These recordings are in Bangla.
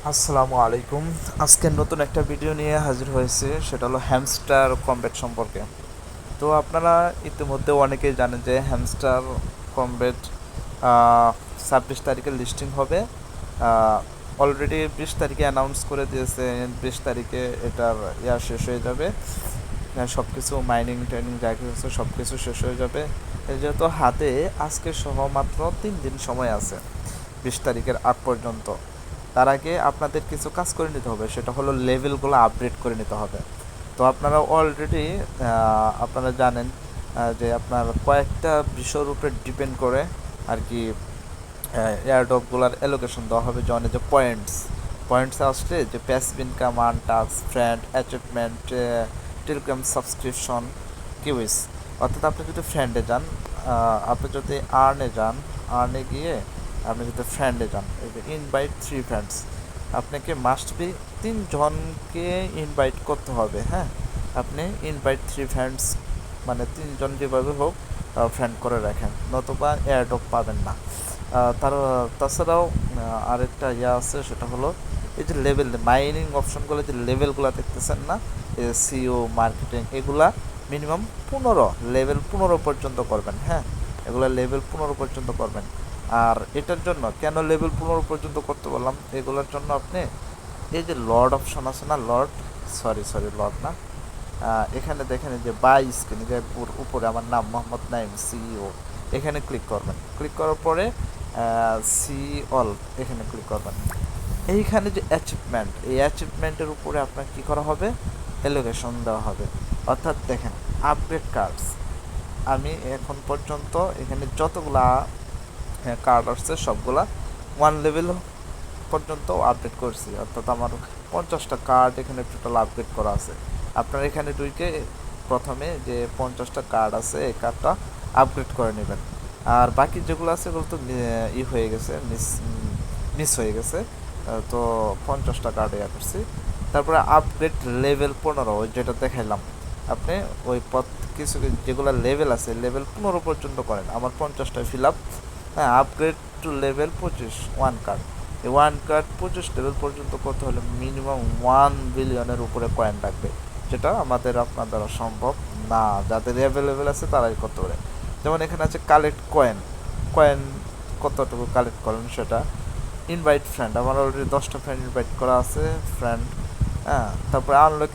আসসালামু আলাইকুম। আজকে নতুন একটা ভিডিও নিয়ে হাজির হয়েছে, সেটা হলো হ্যামস্টার কমব্যাট সম্পর্কে। তো আপনারা ইতিমধ্যে অনেকেই জানেন যে হ্যামস্টার কমব্যাট 26 তারিখে লিস্টিং হবে। অলরেডি 20 তারিখে অ্যানাউন্স করে দিয়েছে, 20 তারিখে এটার শেষ হয়ে যাবে। সব কিছু মাইনিং টাইনিং যা কিছু আছে সব কিছু শেষ হয়ে যাবে। যেহেতু হাতে আজকে সহ মাত্র 3 দিন সময় আছে 20 তারিখের আগ পর্যন্ত। তার আগে আপনাদের কিছু কাজ করে নিতে হবে, সেটা হলো লেভেলগুলো আপডেট করে নিতে হবে। তো আপনারা অলরেডি আপনারা জানেন যে আপনার কয়েকটা বিষয়ের উপরে ডিপেন্ড করে আর কি এয়ারড্রপগুলোর অ্যালোকেশন দেওয়া হবে। যেমন যে পয়েন্টস আসলে যে passive income, earn task, friend, achievement, Telegram subscription, quiz. অর্থাৎ আপনি যদি ফ্রেন্ডে যান, আপনি যদি আর্নে গিয়ে আপনি যদি ফ্রেন্ডে যান, এই যে ইনভাইট 3 ফ্রেন্ডস, আপনাকে মাস্ট বি 3 জনকে ইনভাইট করতে হবে। হ্যাঁ, আপনি ইনভাইট 3 ফ্রেন্ডস মানে 3 জন যেভাবে হোক ফ্রেন্ড করে রাখেন, নতুবা এয়ারড্রপ পাবেন না। তাছাড়াও আরেকটা আছে, সেটা হলো এই যে লেভেল মাইনিং অপশনগুলো, যে লেভেলগুলো দেখতেছেন না, সিও মার্কেটিং, এগুলা মিনিমাম 15 পর্যন্ত করবেন। হ্যাঁ, এগুলা লেভেল 15 পর্যন্ত করবেন। আর এটার জন্য কেন লেভেল 15 পর্যন্ত করতে বললাম, এগুলোর জন্য আপনি এই যে লর্ড অপশন আছে না, লর্ড না, এখানে দেখেন এই যে বাই স্ক্রিন, যে উপরে আমার নাম মোহাম্মদ নাইম সিইও, এখানে ক্লিক করবেন। ক্লিক করার পরে সি অল এখানে ক্লিক করবেন। এইখানে যে অ্যাচিভমেন্ট, এই অ্যাচিভমেন্টের উপরে আপনার কী করা হবে, এলোকেশন দেওয়া হবে। অর্থাৎ দেখেন আপগ্রেড কার্ডস, আমি এখন পর্যন্ত এখানে যতগুলা কার্ড আসছে সবগুলা 1 লেভেল পর্যন্ত আপডেট করছি। অর্থাৎ আমার 50টা কার্ড এখানে টোটাল আপডেট করা আছে। আপনার এখানে ঢুকে প্রথমে যে 50টা কার্ড আছে এই কার্ডটা আপগ্রেড করে নেবেন। আর বাকি যেগুলো আছে এগুলো তো হয়ে গেছে, মিস হয়ে গেছে। তো 50টা কার্ড করছি। তারপরে আপগ্রেড লেভেল 15, ওই যেটা দেখাইলাম, আপনি ওই কিছু যেগুলো লেভেল আছে লেভেল 15 পর্যন্ত করেন। আমার 50টা ফিল আপ। হ্যাঁ, আপগ্রেড টু লেভেল 25 1 কার্ড। এই 1 কার্ড 25 লেভেল পর্যন্ত করতে হলে মিনিমাম 1 বিলিয়নের উপরে কয়েন লাগবে, যেটা আমাদের আপনার দ্বারা সম্ভব না। যাদের অ্যাভেলেবেল আছে তারাই করতে পারে। যেমন এখানে আছে কালেক্ট কয়েন। কয়েন কতটুকু কালেক্ট করেন সেটা। ইনভাইট ফ্রেন্ড, আমার অলরেডি 10টা ফ্রেন্ড ইনভাইট করা আছে ফ্রেন্ড। হ্যাঁ, তারপরে আনলক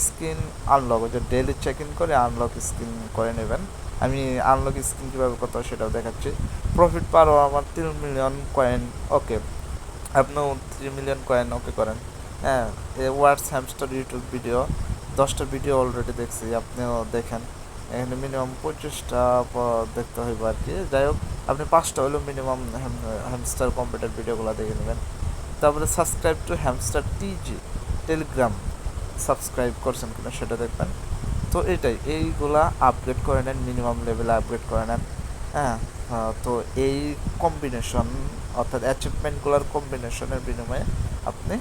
স্কিন আনলক, ওই যে ডেইলি চেক ইন করে আনলক স্কিন করে নেবেন। আমি আনলক স্কিন কীভাবে করতে হয় সেটাও দেখাচ্ছি। প্রফিট পারও আমার 3 মিলিয়ন কয়েন। ওকে, আপনিও 3 মিলিয়ন কয়েন ওকে করেন। হ্যাঁ, ওয়ার্ডস হ্যামস্টার ইউটিউব ভিডিও 10টা ভিডিও অলরেডি দেখছি, আপনিও দেখেন। এখানে মিনিমাম 25টা দেখতে হইব আর কি। যাই হোক, আপনি 5টা হলেও মিনিমাম হ্যামস্টার কম্পিউটার ভিডিওগুলো দেখে নেবেন। তারপরে subscribe to hamster টিজি Telegram, subscribe করছেন কিনা সেটা দেখবেন। তো এইগুলা আপগ্রেড করে নেন, মিনিমাম লেভেলে আপগ্রেড করে নেন। হ্যাঁ, তো এই কম্বিনেশন অর্থাৎ অ্যাচিভমেন্টগুলোর কম্বিনেশনের বিনিময়ে আপনি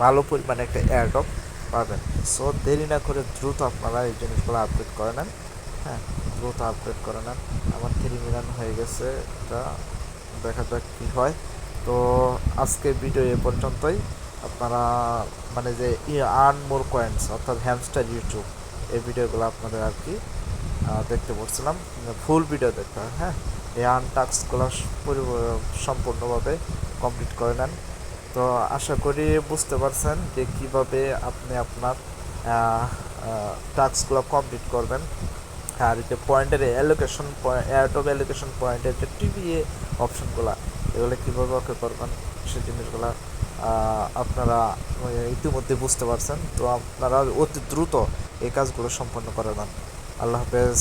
ভালো পরিমাণে একটা এয়ারড্রপ পাবেন। সো দেরি না করে দ্রুত আপনারা এই জিনিসগুলো আপডেট করে নেন। হ্যাঁ, দ্রুত আপডেট করে নেন। আমার 3 মিলিয়ন হয়ে গেছে, এটা দেখা যাক কী হয়। তো আজকে ভিডিও এ পর্যন্তই। আপনারা মানে যে আর্ন মোর কয়েন্স অর্থাৎ হ্যামস্টার ইউটিউব, এই ভিডিওগুলো আপনাদের আর কি দেখতে পড়ছিলাম, ফুল ভিডিও দেখতে হয়। হ্যাঁ, এই আর্ন টাস্কগুলো সম্পূর্ণভাবে কমপ্লিট করে নেন। তো আশা করি বুঝতে পারছেন যে কীভাবে আপনি আপনার টাস্কগুলো কমপ্লিট করবেন। আর যে পয়েন্টের অ্যালোকেশন, এয়ারটপ অ্যালোকেশন পয়েন্টের যে টিভিএ অপশনগুলো, এগুলো কীভাবে ওকে করবেন সেই জিনিসগুলো আপনারা ইতিমধ্যে বুঝতে পারছেন। তো আপনারা অতি দ্রুত এই কাজগুলো সম্পন্ন করে নেন। আল্লাহ হাফেজ।